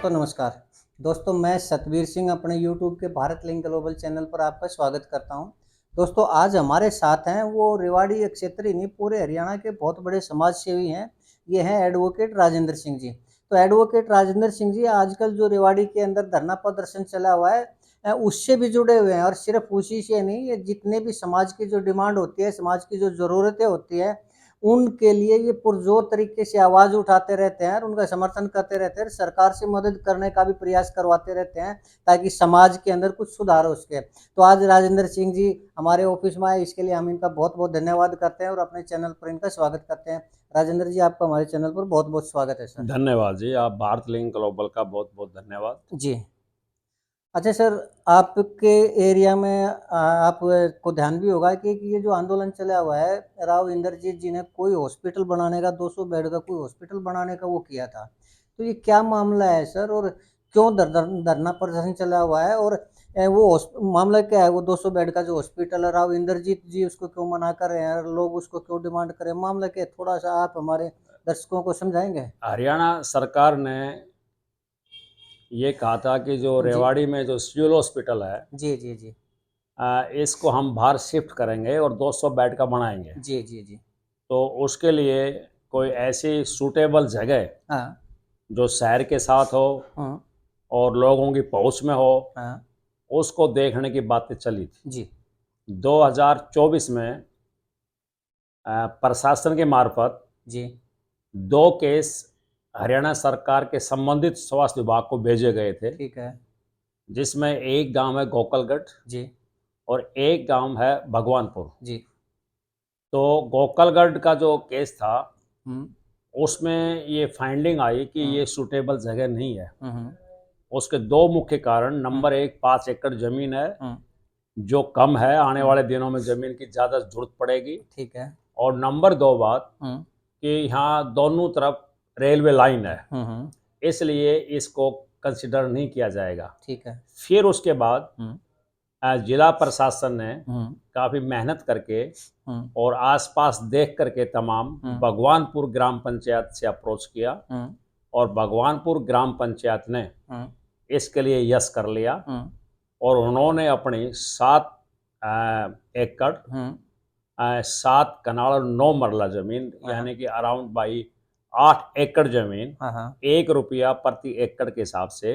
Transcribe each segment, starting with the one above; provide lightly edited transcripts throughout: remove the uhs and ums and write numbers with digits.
दोस्तों नमस्कार। दोस्तों मैं सतवीर सिंह अपने यूट्यूब के भारत लिंक ग्लोबल चैनल पर आपका स्वागत करता हूं। दोस्तों आज हमारे साथ हैं वो रेवाड़ी क्षेत्र ही नहीं पूरे हरियाणा के बहुत बड़े समाज सेवी हैं। ये हैं एडवोकेट राजेंद्र सिंह जी। तो एडवोकेट राजेंद्र सिंह जी आजकल जो रेवाड़ी के अंदर धरना प्रदर्शन चला हुआ है उससे भी जुड़े हुए हैं और सिर्फ उसी से नहीं, ये जितने भी समाज की जो डिमांड होती है, समाज की जो ज़रूरतें होती है, उनके लिए ये पुरजोर तरीके से आवाज़ उठाते रहते हैं और उनका समर्थन करते रहते हैं। सरकार से मदद करने का भी प्रयास करवाते रहते हैं ताकि समाज के अंदर कुछ सुधार हो सके। तो आज राजेंद्र सिंह जी हमारे ऑफिस में आए, इसके लिए हम इनका बहुत बहुत धन्यवाद करते हैं और अपने चैनल पर इनका स्वागत करते हैं। राजेंद्र जी आपका हमारे चैनल पर बहुत बहुत स्वागत है सर। धन्यवाद जी, आप भारत लिंक ग्लोबल का बहुत बहुत धन्यवाद जी। अच्छा सर, आपके एरिया में आपको ध्यान भी होगा कि ये जो आंदोलन चला हुआ है, राव इंद्रजीत जी ने कोई हॉस्पिटल बनाने का 200 बेड का कोई हॉस्पिटल बनाने का वो किया था। तो ये क्या मामला है सर, और क्यों धरना प्रदर्शन चला हुआ है, और वो मामला क्या है? वो 200 बेड का जो हॉस्पिटल है, राव इंद्रजीत जी उसको क्यों मना कर रहे हैं और लोग उसको क्यों डिमांड कर रहे हैं? मामला क्या है, थोड़ा सा आप हमारे दर्शकों को समझाएंगे? हरियाणा सरकार ने ये कहा था कि जो जी रेवाड़ी में जो सिविल हॉस्पिटल है जी जी जी इसको हम बाहर शिफ्ट करेंगे और 200 बेड का बनाएंगे। जी जी जी। तो उसके लिए कोई ऐसी सूटेबल जगह हाँ जो शहर के साथ हो हाँ और लोगों की पहुंच में हो, हाँ। उसको देखने की बातें चली थी। जी 2024 में प्रशासन के मार्फत जी 2 केस हरियाणा सरकार के संबंधित स्वास्थ्य विभाग को भेजे गए थे, ठीक है। जिसमें एक गांव है गोकलगढ़ जी और एक गांव है भगवानपुर। जी। तो गोकलगढ़ का जो केस था हुँ, उसमें ये फाइंडिंग आई कि हुँ, ये सूटेबल जगह नहीं है। हुँ, हुँ, उसके 2 मुख्य कारण, हुँ, नंबर 1 5 एकड़ ज़मीन है हुँ, जो कम है, आने हुँ, वाले दिनों में ज़मीन की ज़्यादा ज़रूरत पड़ेगी। ठीक है। और नंबर 2 बात हुँ, कि यहाँ दोनों तरफ रेलवे लाइन है, हुँ, हुँ, इसलिए इसको कंसिडर नहीं किया जाएगा। ठीक है। फिर उसके बाद हुँ, जिला प्रशासन ने हुँ, काफ़ी मेहनत करके हुँ, और आसपास देख करके तमाम हुँ, भगवानपुर ग्राम पंचायत से अप्रोच किया हुँ, और भगवानपुर ग्राम पंचायत ने हुँ, इसके लिए यस कर लिया हुँ, और उन्होंने अपनी 7 एकड़, हुँ, 7 कनाल और 9 मरला ज़मीन, हाँ, हाँ, यानी कि अराउंड बाई 8 एकड़ ज़मीन हाँ, हाँ। 1 रुपया प्रति एकड़ के हिसाब से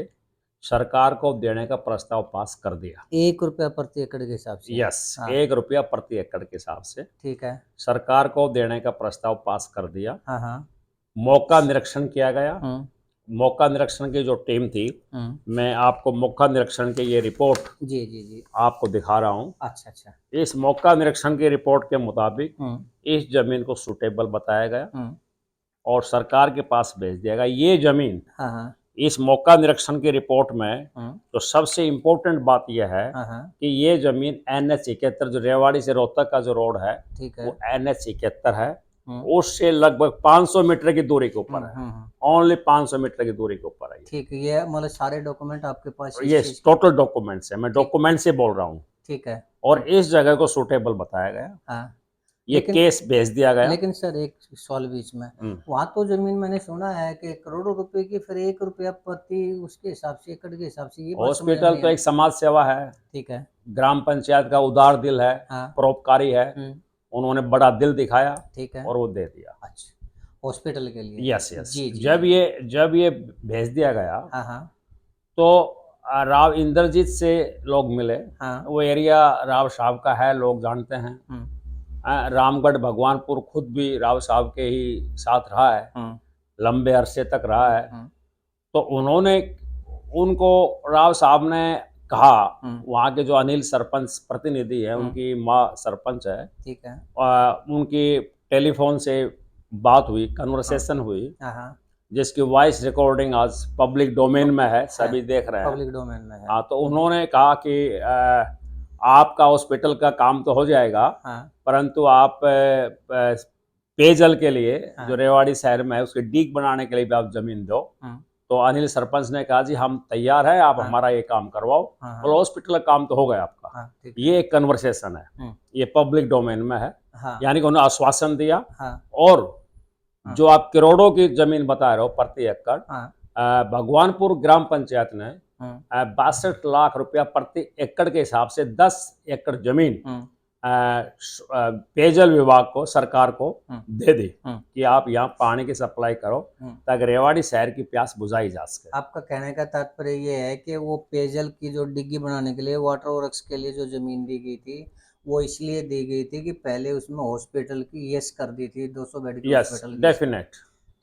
सरकार को देने का प्रस्ताव पास कर दिया। ₹1 प्रति एकड़ के हिसाब से। यस, हाँ, 1 रुपया प्रति एकड़ के हिसाब से ठीक है। सरकार को देने का प्रस्ताव पास कर दिया। हाँ, हाँ। मौका निरीक्षण किया गया। हुँ, मौका निरीक्षण की जो टीम थी, हुँ, मैं आपको मौका निरीक्षण की ये रिपोर्ट जी, जी, जी। आपको दिखा रहा हूँ। अच्छा, अच्छा। इस मौका निरीक्षण की रिपोर्ट के मुताबिक हुँ, इस ज़मीन को सूटेबल बताया गया हुँ, और सरकार के पास भेज दिया गया। ये ज़मीन, हाँ, हाँ, इस मौका निरीक्षण की रिपोर्ट में हुँ, तो सबसे इम्पोर्टेंट बात यह है हाँ, हाँ, कि ये ज़मीन NH 71, जो रेवाड़ी से रोहतक का जो रोड है, ठीक है। वो NH 71 है, हुँ, उससे लगभग 500 मीटर की दूरी के हुँ, ऊपर है। हुँ, हुँ, ओनली 500 मीटर की दूरी के ऊपर है ये। ठीक है। ये मतलब सारे डॉक्यूमेंट आपके पास और इस ये चीज़ के? टोटल डॉक्यूमेंट्स है, मैं ठीक, डॉक्यूमेंट से बोल रहा हूँ। ठीक है। और इस जगह को सूटेबल बताया गया, हाँ। ये लेकिन केस भेज दिया गया। लेकिन सर एक सवाल बीच में, हम्म। वहाँ तो ज़मीन मैंने सुना है कि करोड़ों रुपए की, फिर ₹1 प्रति उसके हिसाब से, एकड़ के हिसाब से, ये बात समझ में हॉस्पिटल नहीं तो आई। एक समाज सेवा है, ठीक है। ग्राम पंचायत का उदार दिल है, हाँ। परोपकारी है, हुँ, उन्होंने बड़ा दिल दिखाया ठीक है। और वो दे दिया। अच्छा, हॉस्पिटल के लिए। Yes yes. जी, जी, जब जी। ये जब ये भेज दिया गया हाँ, हाँ। तो राव इंद्रजीत से लोग मिले। हाँ। वो एरिया राव साहब का है, लोग जानते हैं। हुँ, रामगढ़ भगवानपुर खुद भी राव साहब के ही साथ रहा है, हुँ, लंबे अरसे तक रहा हुँ, है। हुँ, तो उन्होंने उनको राव साहब ने कहा, हुँ, वहाँ के जो अनिल सरपंच प्रतिनिधि है, हुँ, उनकी माँ सरपंच है, ठीक है। उनकी टेलीफोन से बात हुई, हाँ, कन्वर्सेशन हुई, हाँ, हाँ। जिसकी वॉइस रिकॉर्डिंग आज पब्लिक डोमेन में है, है, सभी देख रहे हैं। पब्लिक डोमेन में है। हाँ, तो हुँ, उन्होंने कहा कि आपका हॉस्पिटल का काम तो हो जाएगा, हाँ, परंतु आप पेयजल के लिए जो हाँ, रेवाड़ी शहर में है उसके डीक बनाने के लिए भी आप ज़मीन दो। हुँ, तो अनिल सरपंच ने कहा, जी हम तैयार हैं, आप हाँ, हमारा ये काम करवाओ। हाँ, बोलो हाँ, हॉस्पिटल का काम तो हो गया आपका। हाँ, ठीक है। ये एक कन्वर्सेशन है, हुँ, ये पब्लिक डोमेन में है। हाँ, यानी कि उन्होंने आश्वासन दिया। हाँ, और हाँ, जो आप करोड़ों की ज़मीन बता रहे हो प्रति एकड़, हाँ, भगवानपुर ग्राम पंचायत ने 62 लाख रुपया प्रति एकड़ के हिसाब से 10 एकड़ जमीन पेयजल विभाग को, सरकार को दे दी कि आप यहाँ पानी की सप्लाई करो ताकि रेवाड़ी शहर की प्यास बुझाई जा सके। आपका कहने का तात्पर्य ये है कि वो पेयजल की जो डिग्गी बनाने के लिए, वाटर वर्क्स के लिए जो जमीन दी गई थी, वो इसलिए दी गई थी कि पहले उसमें हॉस्पिटल की यस कर दी थी, 200 बेड की हॉस्पिटल, डेफिनेट,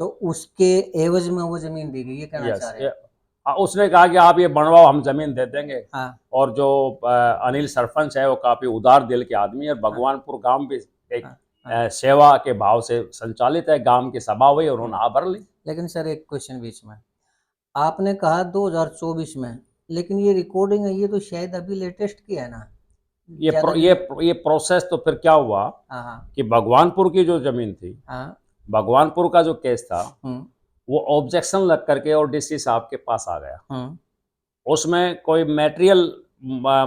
तो उसके एवज में वो जमीन दी गई, ये कहना चाह रहे हैं। उसने कहा कि आप ये बनवाओ, हम जमीन दे देंगे। हाँ। और जो अनिल सरपंच है वो काफी उदार दिल के आदमी है। भगवानपुर गांव भी एक सेवा के भाव से संचालित है, गांव की सभा हुई, उन्होंने हाँ भर ली। लेकिन सर एक क्वेश्चन बीच में, आपने कहा 2024 में, लेकिन ये रिकॉर्डिंग है, ये तो शायद अभी लेटेस्ट की है ना। ये प्रोसेस तो फिर क्या हुआ कि भगवानपुर की जो जमीन थी, भगवानपुर का जो केस था, वो ऑब्जेक्शन लग करके और डीसी साहब के पास आ गया। उसमें कोई मैटेरियल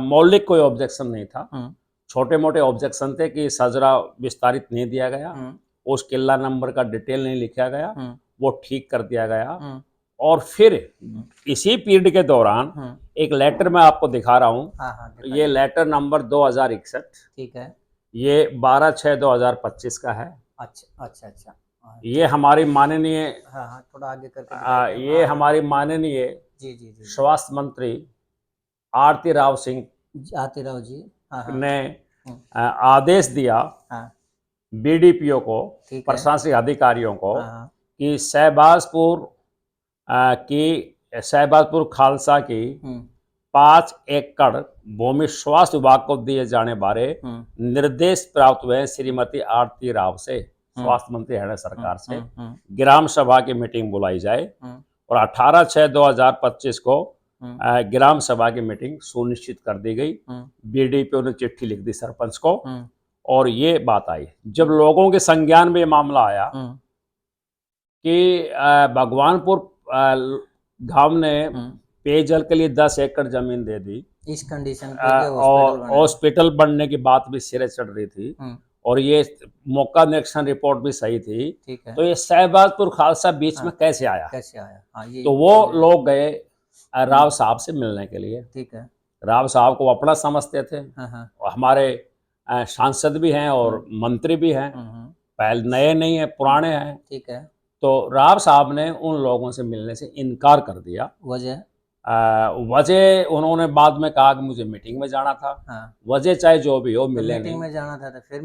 मौलिक कोई ऑब्जेक्शन नहीं था, छोटे मोटे ऑब्जेक्शन थे कि सजरा विस्तारित नहीं दिया गया, उस किला नंबर का डिटेल नहीं लिखा गया, वो ठीक कर दिया गया। और फिर इसी पीरियड के दौरान एक लेटर मैं आपको दिखा रहा हूँ, ये लेटर नंबर 2061, ठीक है, ये 12/6/2025 का है। अच्छा, ये हमारी माननीय, थोड़ा आगे करके, ये हमारी माननीय जी स्वास्थ्य मंत्री आरती राव जी ने आदेश दिया बीडीपीओ को, प्रशासनिक अधिकारियों को, कि शहबाजपुर खालसा की 5 एकड़ भूमि स्वास्थ्य विभाग को दिए जाने बारे निर्देश प्राप्त हुए श्रीमती आरती राव से, स्वास्थ्य मंत्री हरियाणा सरकार से, ग्राम सभा की मीटिंग बुलाई जाए। और 18/6/2025 को ग्राम सभा की मीटिंग सुनिश्चित कर दी गई। बीडीपीओ ने चिट्ठी लिख दी सरपंच को, और ये बात आई जब लोगों के संज्ञान में ये मामला आया कि भगवानपुर गांव ने पेयजल के लिए 10 एकड़ जमीन दे दी इस कंडीशन पे, और हॉस्पिटल बनने की बात भी सिरे चढ़ रही थी, और ये मौका निरीक्षण रिपोर्ट भी सही थी, ठीक है। तो ये शहबाजपुर खालसा बीच में कैसे आया? तो वो लोग गए राव साहब से मिलने के लिए, ठीक है। राव साहब को अपना समझते थे, और हमारे सांसद भी हैं और मंत्री भी हैं, पहले नए नहीं है, पुराने हैं, ठीक है। तो राव साहब ने उन लोगों से मिलने से इनकार कर दिया। वजह उन्होंने बाद में कहा कि मुझे मीटिंग में जाना था। वजह चाहे जो भी हो, मिले मीटिंग में जाना था तो फिर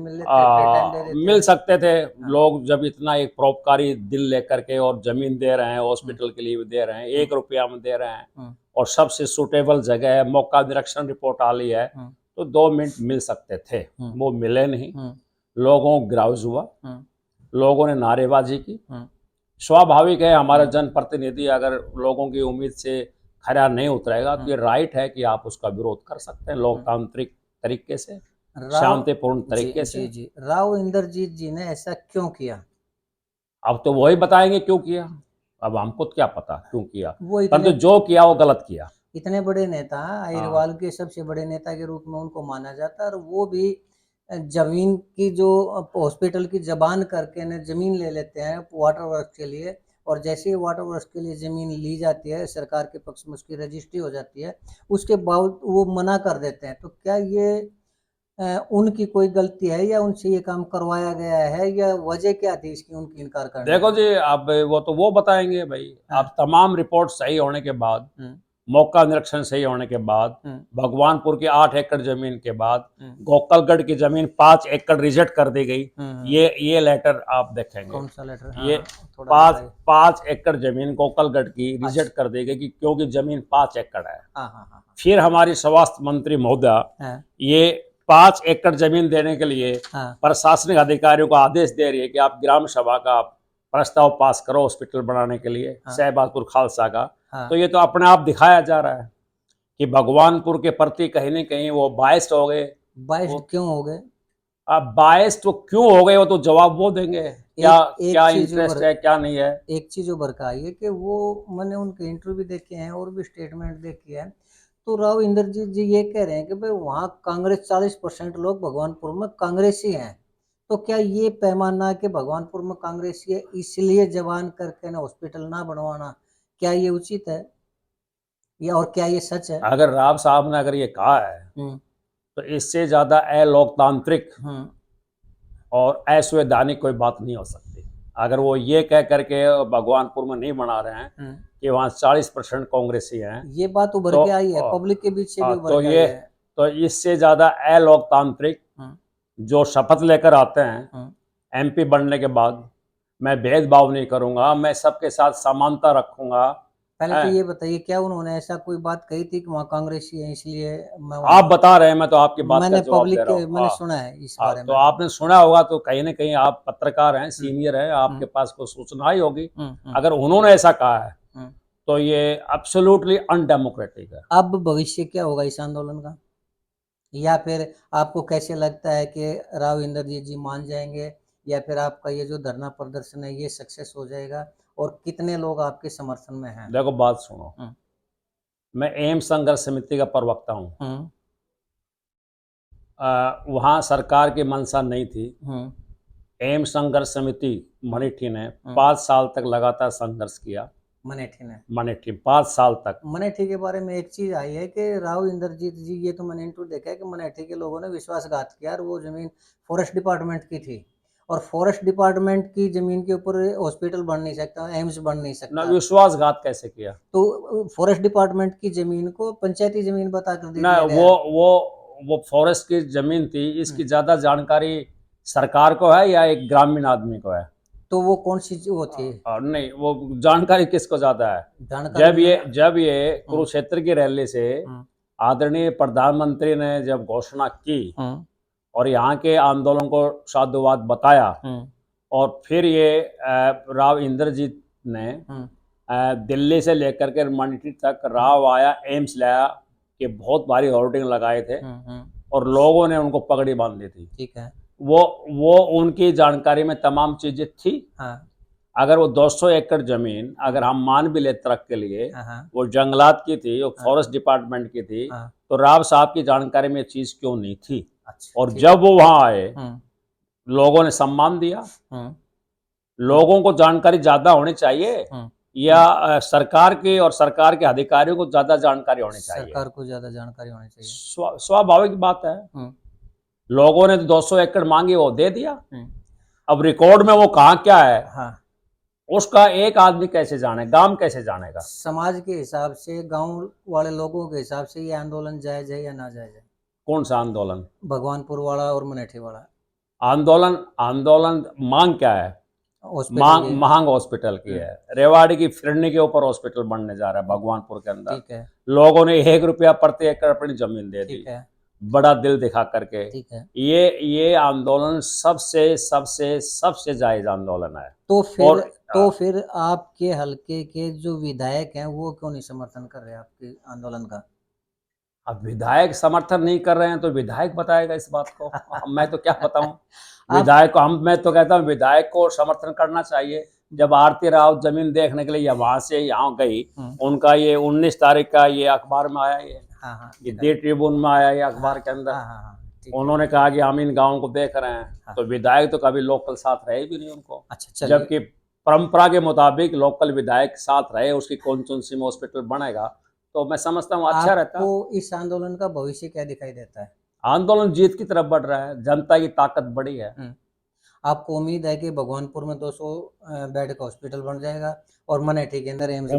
मिल सकते थे लोग, जब इतना एक परोपकारी दिल लेकर के और जमीन दे रहे हैं, हॉस्पिटल के लिए भी दे रहे हैं, 1 रुपया में दे रहे हैं, और सबसे सुटेबल जगह है, मौका निरीक्षण रिपोर्ट आ ली है, तो 2 मिनट मिल सकते थे। वो मिले नहीं, लोगों को ग्राउज हुआ, लोगों ने नारेबाजी की। स्वाभाविक है, हमारा जनप्रतिनिधि अगर लोगों की उम्मीद से खरा नहीं उतरेगा तो ये राइट है कि आप उसका विरोध कर सकते हैं, लोकतांत्रिक तरीके से, शांतिपूर्ण तरीके से। राव इंद्रजीत जी ने ऐसा क्यों किया? अब तो वही बताएंगे क्यों किया, अब हमको क्या पता क्यों किया, परंतु जो किया वो गलत किया। इतने बड़े नेता, अहिरवाल के सबसे बड़े नेता के रूप में उनको माना जाता है, और वो भी जमीन की जो हॉस्पिटल की जबान करके ने जमीन ले लेते हैं वाटर वर्क के लिए, और जैसे ही वाटर वर्क के लिए ज़मीन ली जाती है सरकार के पक्ष में, उसकी रजिस्ट्री हो जाती है, उसके बाद वो मना कर देते हैं। तो क्या ये उनकी कोई गलती है, या उनसे ये काम करवाया गया है, या वजह क्या थी इसकी उनकी इनकार करने? देखो जी, अब वो तो वो बताएंगे भाई। अब तमाम रिपोर्ट सही होने के बाद, मौका निरीक्षण सही होने के बाद, भगवानपुर की 8 एकड़ जमीन के बाद गोकलगढ़ की जमीन 5 एकड़ रिजेक्ट कर दी गई। ये लेटर आप देखेंगे। कौन सा लेटर? ये 5 एकड़ जमीन गोकलगढ़ की रिजेक्ट कर दी गई कि क्योंकि जमीन 5 एकड़ है। फिर हमारी स्वास्थ्य मंत्री महोदया ये 5 एकड़ जमीन देने के लिए प्रशासनिक अधिकारियों को आदेश दे रही है कि आप ग्राम सभा का प्रस्ताव पास करो हॉस्पिटल बनाने के लिए, शहबाजपुर खालसा का। तो ये तो अपने आप दिखाया जा रहा है कि भगवानपुर के प्रति कहीं न कहीं वो बायस्ड हो गए। बायस्ड क्यों हो गए? अब बायस्ड तो क्यों हो गए वो तो जवाब वो देंगे, क्या इंटरेस्ट है क्या नहीं है। एक चीज उभर का आई है कि वो, मैंने उनके इंटरव्यू देखे हैं और भी स्टेटमेंट देखी है, तो राव इंद्रजीत जी ये कह रहे हैं कि भाई वहाँ कांग्रेस 40% लोग भगवानपुर में कांग्रेसी हैं, तो क्या ये पैमाना कि भगवानपुर में कांग्रेसी है इसलिए जवान करके ना हॉस्पिटल ना बनवाना, क्या ये उचित है या और क्या ये सच है? अगर राव साहब ने अगर ये कहा है तो इससे ज्यादा अलोकतांत्रिक और असंवैधानिक कोई बात नहीं हो सकती। अगर वो ये कह करके भगवानपुर में नहीं बना रहे हैं कि वहाँ 40% कांग्रेसी हैं, ये बात उभर तो के आई है, पब्लिक के बीच से भी उभर तो के आई ये है। तो इससे ज्यादा अलोकतांत्रिक जो शपथ लेकर आते हैं एमपी बनने के बाद, मैं भेदभाव नहीं करूंगा, मैं सबके साथ समानता रखूंगा। पहले तो ये बताइए, क्या उन्होंने ऐसा कोई बात कही थी कि वहाँ कांग्रेसी है इसलिए मैं आप बता रहे हैं, मैं तो आपकी बात का मैंने जवाब दे पब्लिक रहा हूँ। मैंने सुना है इस बारे तो में। आपने सुना होगा तो कहीं ना कहीं आप पत्रकार हैं, सीनियर हैं, आपके पास कोई सूचना आई होगी। अगर उन्होंने ऐसा कहा है तो ये एब्सोल्युटली अनडेमोक्रेटिक है। अब भविष्य क्या होगा इस आंदोलन का, या फिर आपको कैसे लगता है कि राव इंद्रजीत जी मान जाएंगे, या फिर आपका ये जो धरना प्रदर्शन है ये सक्सेस हो जाएगा, और कितने लोग आपके समर्थन में हैं? देखो बात सुनो, मैं एम्स संघर्ष समिति का प्रवक्ता हूँ। वहाँ सरकार की मंशा नहीं थी। एम्स संघर्ष समिति मनेठी ने 5 साल तक लगातार संघर्ष किया। मनेठी 5 साल तक। मनेठी के बारे में एक चीज आई है कि राव इंद्रजीत जी, ये तो मैंने इंटरव्यू देखा है कि मनेठी के लोगों ने विश्वासघात किया, और वो जमीन फॉरेस्ट डिपार्टमेंट की थी, और फॉरेस्ट डिपार्टमेंट की जमीन के ऊपर हॉस्पिटल बन नहीं सकता, एम्स बन नहीं सकता। विश्वासघात कैसे किया? तो फॉरेस्ट डिपार्टमेंट की जमीन को पंचायती जमीन बताकर दे ना, दिया गया। वो फॉरेस्ट की जमीन थी, इसकी ज्यादा जानकारी सरकार को है या एक ग्रामीण आदमी को है? तो वो कौन सी वो थी? नहीं, वो जानकारी किसको ज्यादा है? जब ये कुरुक्षेत्र की रैली से आदरणीय प्रधानमंत्री ने जब घोषणा की और यहाँ के आंदोलन को साधुवाद बताया, और फिर ये राव इंद्रजीत ने दिल्ली से लेकर के मनेठी तक राव आया, एम्स लाया, कि बहुत भारी होर्डिंग लगाए थे और लोगों ने उनको पगड़ी बांध दी थी। ठीक है। वो उनकी जानकारी में तमाम चीजें थी। अगर वो 200 एकड़ जमीन अगर हम मान भी ले ट्रक के लिए, वो जंगलात की थी, वो फॉरेस्ट डिपार्टमेंट की थी, तो राव साहब की जानकारी में चीज क्यों नहीं थी? और जब वो वहां आए, लोगों ने सम्मान दिया। लोगों को जानकारी ज्यादा होनी चाहिए या सरकार की और सरकार के अधिकारियों को ज्यादा जानकारी होनी चाहिए? सरकार को ज्यादा जानकारी होनी चाहिए। स्वाभाविक बात है। लोगों ने 200 एकड़ मांगी, वो दे दिया। अब रिकॉर्ड में वो कहाँ क्या है, उसका एक आदमी कैसे जाने, गांव कैसे जानेगा? समाज के हिसाब से, गांव वाले लोगों के हिसाब से ये आंदोलन जायज है या ना जायज है? कौन सा आंदोलन? भगवानपुर वाला और मनेठी वाला आंदोलन मांग क्या है? मांग हॉस्पिटल की है। रेवाड़ी की फिरनी के ऊपर हॉस्पिटल बनने जा रहा है भगवानपुर के अंदर। ठीक है। लोगों ने 1 रुपया प्रति एकड़ अपनी जमीन दे दी, बड़ा दिल दिखा करके। ठीक है। ये आंदोलन सबसे जायज आंदोलन है। तो फिर आपके हलके के जो विधायक हैं वो क्यों नहीं समर्थन कर रहे आपके आंदोलन का? अब विधायक समर्थन नहीं कर रहे हैं तो विधायक बताएगा इस बात को। मैं तो क्या बताऊं विधायक को। मैं तो कहता हूं विधायक को समर्थन करना चाहिए। जब आरती राव जमीन देखने के लिए वहां से यहाँ गई, उनका ये 19 तारीख का ये अखबार में आया, ये दी ट्रिब्यून में आया, ये अखबार के अंदर उन्होंने कहा कि हम इन गाँव को देख रहे हैं। तो विधायक तो कभी लोकल साथ रहे भी नहीं उनको। अच्छा, जबकि परंपरा के मुताबिक लोकल विधायक साथ रहे, उसकी कॉन्स्टिट्यूंसी में हॉस्पिटल बनेगा, तो मैं समझता हूँ अच्छा रहता। आपको इस आंदोलन का भविष्य क्या दिखाई देता है? आंदोलन जीत की तरफ बढ़ रहा है, जनता की ताकत बड़ी है। आपको उम्मीद है कि भगवानपुर में 200 बेड का हॉस्पिटल बन जाएगा और मनेठी के अंदर एम्स?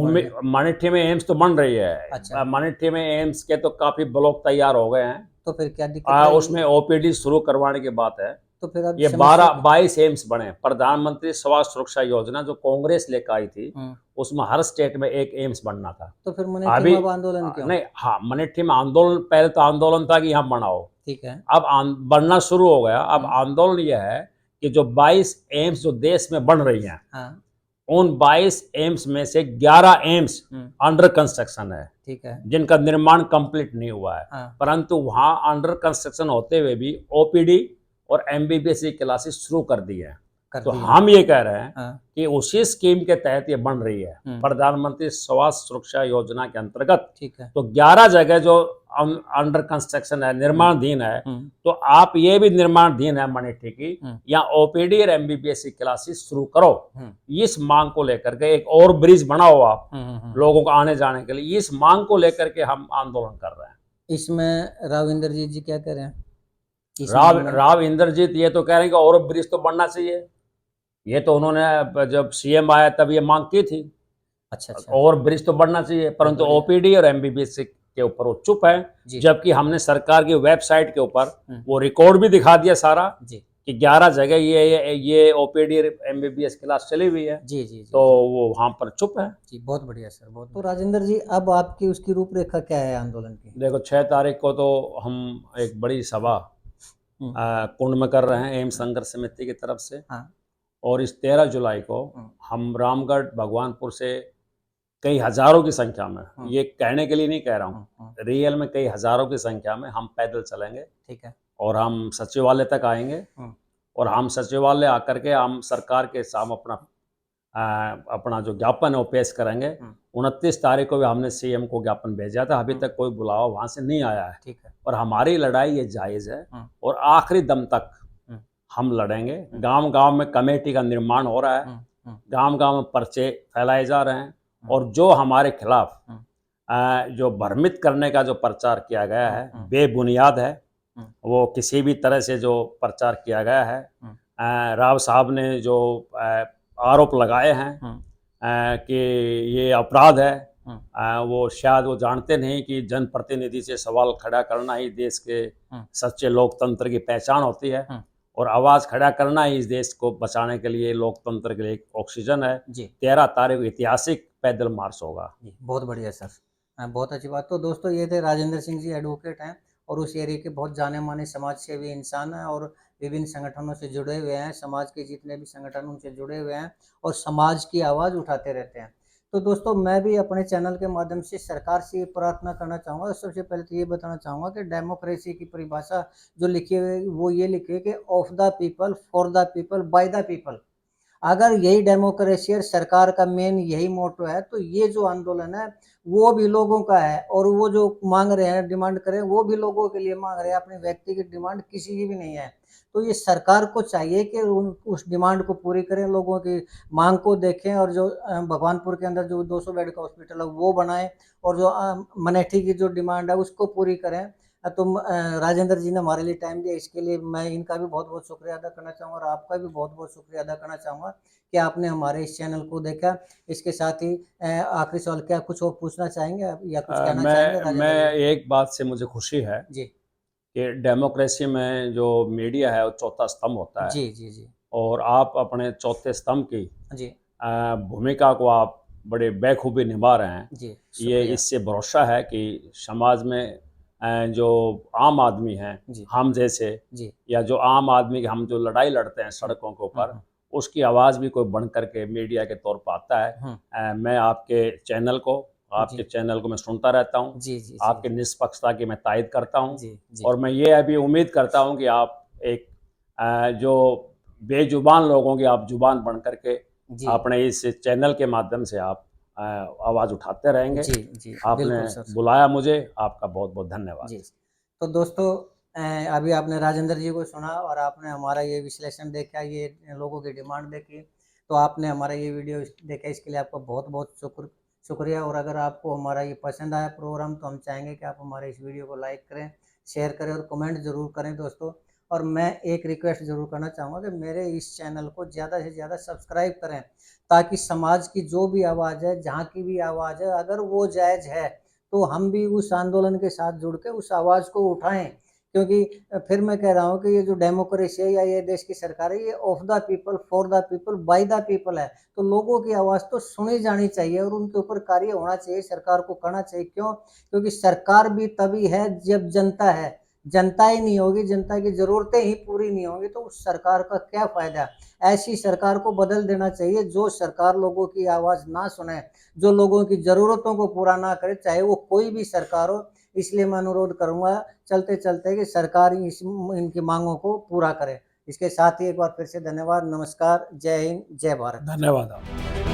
मनेठी में एम्स तो बन रही है। अच्छा। मनेठी में एम्स के तो काफी ब्लॉक तैयार हो गए हैं। तो फिर क्या दिक्कत? उसमें ओपीडी शुरू करवाने की बात है। तो फिर अब ये 22 एम्स बने। प्रधानमंत्री स्वास्थ्य सुरक्षा योजना जो कांग्रेस लेकर आई थी, उसमें हर स्टेट में एक एम्स बनना था। तो फिर मनेठी में आंदोलन क्यों? नहीं, हाँ, मनेठी में आंदोलन, पहले तो आंदोलन था कि यहाँ बनाओ। ठीक है। अब बनना शुरू हो गया। अब आंदोलन यह है कि जो 22 एम्स जो देश में बन रही हैं, उन 22 एम्स में से 11 एम्स अंडर कंस्ट्रक्शन है। ठीक है। जिनका निर्माण कंप्लीट नहीं हुआ है। परंतु वहां अंडर कंस्ट्रक्शन होते हुए भी ओपीडी और एमबीबीएस की क्लासेस शुरू कर दी है। कर तो दी है। हम ये कह रहे हैं हाँ। कि उसी स्कीम के तहत ये बन रही है, प्रधानमंत्री स्वास्थ्य सुरक्षा योजना के अंतर्गत। ठीक है। तो 11 जगह जो अंडर कंस्ट्रक्शन है, निर्माणाधीन है, तो आप ये भी निर्माणाधीन है मनेठी की, या ओपीडी और एमबीबीएस की क्लासेस शुरू करो। इस मांग को लेकर के एक और ब्रिज बनाओ आप लोगों को आने जाने के लिए, इस मांग को लेकर के हम आंदोलन कर रहे हैं। इसमें राव इंद्रजीत जी क्या कह रहे हैं? राव इंद्रजीत ये तो कह रहे हैं कि और ब्रिज तो बनना चाहिए। ये तो उन्होंने जब सीएम आया तब ये मांग की थी। अच्छा। और ब्रिज तो बढ़ना चाहिए, परंतु ओपीडी और एमबीबीएस के ऊपर वो चुप है। जबकि हमने सरकार की वेबसाइट के ऊपर वो रिकॉर्ड भी दिखा दिया सारा कि 11 जगह ये ओपीडी और एमबीबीएस क्लास चली हुई है। जी। तो वो वहां पर चुप है। जी, बहुत बढ़िया सर, बहुत। तो राजेंद्र जी, अब आपकी उसकी रूपरेखा क्या है आंदोलन की? देखो, 6 तारीख को तो हम एक बड़ी सभा कुंड में कर रहे हैं एम संघर्ष समिति की तरफ से। और इस 13 जुलाई को हम रामगढ़ भगवानपुर से कई हजारों की संख्या में, ये कहने के लिए नहीं कह रहा हूँ, रियल में कई हजारों की संख्या में हम पैदल चलेंगे। ठीक है। और हम सचिवालय तक आएंगे। और हम सचिवालय आकर के हम सरकार के सामने अपना जो ज्ञापन है वो पेश करेंगे। 29 तारीख को भी हमने सीएम को ज्ञापन भेजा था, अभी तक कोई बुलावा वहां से नहीं आया है। ठीक है। और हमारी लड़ाई ये जायज है और आखिरी दम तक हम लड़ेंगे। गांव गांव में कमेटी का निर्माण हो रहा है, गांव गांव में पर्चे फैलाए जा रहे हैं। और जो हमारे खिलाफ जो भ्रमित करने का जो प्रचार किया गया है बेबुनियाद है। वो किसी भी तरह से जो प्रचार किया गया है, राव साहब ने जो आरोप लगाए हैं कि ये अपराध है, वो शायद वो जानते नहीं कि जनप्रतिनिधि से सवाल खड़ा करना ही देश के सच्चे लोकतंत्र की पहचान होती है। और आवाज़ खड़ा करना ही इस देश को बचाने के लिए, लोकतंत्र के लिए एक ऑक्सीजन है। 13 तारीख को ऐतिहासिक पैदल मार्च होगा। बहुत बढ़िया सर, बहुत अच्छी बात। तो दोस्तों, ये थे राजेंद्र सिंह जी, एडवोकेट हैं और उस एरिया के बहुत जाने माने समाज सेवी इंसान हैं और विभिन्न संगठनों से जुड़े हुए हैं। समाज के जितने भी संगठन उनसे जुड़े हुए हैं और समाज की आवाज़ उठाते रहते हैं। तो दोस्तों, मैं भी अपने चैनल के माध्यम से सरकार से ये प्रार्थना करना चाहूँगा। सबसे पहले तो ये बताना चाहूँगा कि डेमोक्रेसी की परिभाषा जो लिखी हुई है वो ये लिखी है कि of the people, for the people, by the people. अगर यही डेमोक्रेसी और सरकार का मेन यही मोटो है, तो ये जो आंदोलन है वो भी लोगों का है और वो जो मांग रहे हैं, डिमांड कर रहे हैं, वो भी लोगों के लिए मांग रहे हैं, अपनी व्यक्तिगत डिमांड किसी की भी नहीं है। तो ये सरकार को चाहिए कि उस डिमांड को पूरी करें, लोगों की मांग को देखें और जो भगवानपुर के अंदर जो 200 बेड का हॉस्पिटल है वो बनाएं और जो मनेठी की जो डिमांड है उसको पूरी करें। तो राजेंद्र जी ने हमारे लिए टाइम दिया, इसके लिए मैं इनका भी बहुत बहुत शुक्रिया अदा करना चाहूँगा और आपका भी बहुत बहुत शुक्रिया अदा करना चाहूँगा कि आपने हमारे इस चैनल को देखा। इसके साथ ही आखिरी सवाल, क्या कुछ और पूछना चाहेंगे या कुछ कहना चाहेंगे? मैं एक बात से मुझे खुशी है जी कि डेमोक्रेसी में जो मीडिया है वो चौथा स्तंभ होता है। जी। और आप अपने चौथे स्तंभ की जी भूमिका को आप बड़े बेखूबी निभा रहे हैं। जी, ये इससे भरोसा है कि समाज में जो आम आदमी हैं, हम जैसे, या जो आम आदमी की हम जो लड़ाई लड़ते हैं सड़कों के ऊपर, उसकी आवाज़ भी कोई बन करके मीडिया के तौर पर आता है। मैं आपके चैनल को मैं सुनता रहता हूँ। आपके निष्पक्षता की मैं तायद करता हूँ। और मैं ये अभी उम्मीद करता हूँ कि आप एक जो बेजुबान लोगों की आप जुबान बन करके अपने इस चैनल के माध्यम से आप आवाज़ उठाते रहेंगे। आपने बुलाया मुझे, आपका बहुत बहुत धन्यवाद। जी। तो दोस्तों, अभी आपने राजेंद्र जी को सुना और आपने हमारा ये विश्लेषण देखा, ये लोगों की डिमांड देखी, तो आपने हमारा ये वीडियो देखा, इसके लिए आपका बहुत बहुत शुक्रिया। और अगर आपको हमारा ये पसंद आया प्रोग्राम, तो हम चाहेंगे कि आप हमारे इस वीडियो को लाइक करें, शेयर करें और कमेंट ज़रूर करें दोस्तों। और मैं एक रिक्वेस्ट ज़रूर करना चाहूँगा कि मेरे इस चैनल को ज़्यादा से ज़्यादा सब्सक्राइब करें, ताकि समाज की जो भी आवाज़ है, जहाँ की भी आवाज़ है, अगर वो जायज़ है तो हम भी उस आंदोलन के साथ जुड़ के उस आवाज़ को उठाएं। क्योंकि फिर मैं कह रहा हूँ कि ये जो डेमोक्रेसी है या ये देश की सरकार है, ये of the people, for the people, by the people है। तो लोगों की आवाज़ तो सुनी जानी चाहिए और उनके ऊपर कार्य होना चाहिए, सरकार को करना चाहिए। क्यों? क्योंकि सरकार भी तभी है जब जनता है। जनता ही नहीं होगी, जनता की ज़रूरतें ही पूरी नहीं होंगी, तो उस सरकार का क्या फ़ायदा? ऐसी सरकार को बदल देना चाहिए जो सरकार लोगों की आवाज़ ना सुने, जो लोगों की ज़रूरतों को पूरा ना करे, चाहे वो कोई भी सरकार हो। इसलिए मैं अनुरोध करूँगा चलते चलते कि सरकार इनकी मांगों को पूरा करे। इसके साथ ही एक बार फिर से धन्यवाद, नमस्कार, जय हिंद, जय भारत। धन्यवाद।